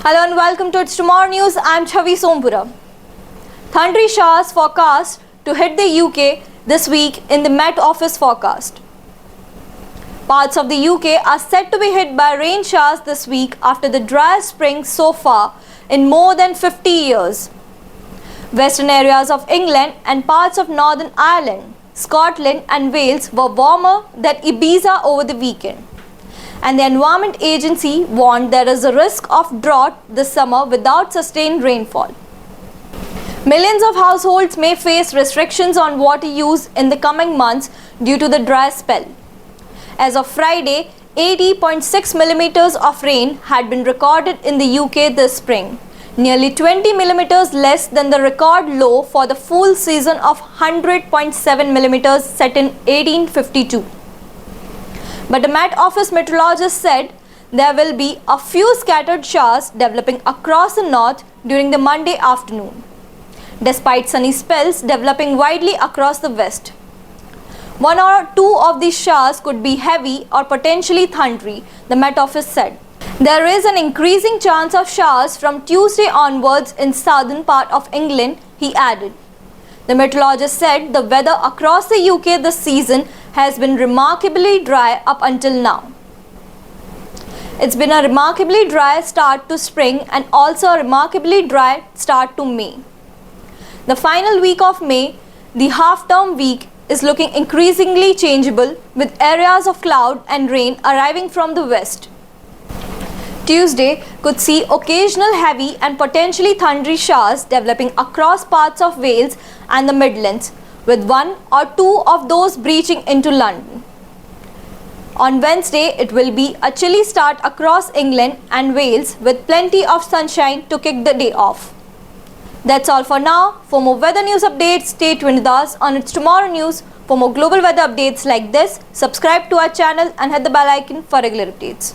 Hello and welcome to It's Tomorrow News. I'm Chavi Sompura. Thundery showers forecast to hit the UK this week in the Met Office forecast. Parts of the UK are set to be hit by rain showers this week after the driest spring so far in more than 50 years. Western areas of England and parts of Northern Ireland, Scotland and Wales were warmer than Ibiza over the weekend. And the Environment Agency warned there is a risk of drought this summer without sustained rainfall. Millions of households may face restrictions on water use in the coming months due to the dry spell. As of Friday, 80.6 millimeters of rain had been recorded in the UK this spring, nearly 20 millimeters less than the record low for the full season of 100.7 millimeters set in 1852. But the Met Office meteorologist said there will be a few scattered showers developing across the north during the Monday afternoon, despite sunny spells developing widely across the west. One or two of these showers could be heavy or potentially thundery, the Met Office said. There is an increasing chance of showers from Tuesday onwards in southern part of England, he added. The meteorologist said the weather across the UK this season has been remarkably dry up until now. It's been a remarkably dry start to spring and also a remarkably dry start to May. The final week of May, the half-term week, is looking increasingly changeable with areas of cloud and rain arriving from the west. Tuesday could see occasional heavy and potentially thundery showers developing across parts of Wales and the Midlands, with one or two of those breaching into London. On Wednesday, it will be a chilly start across England and Wales with plenty of sunshine to kick the day off. That's all for now. For more weather news updates, stay tuned with us on It's Tomorrow News. For more global weather updates like this, subscribe to our channel and hit the bell icon for regular updates.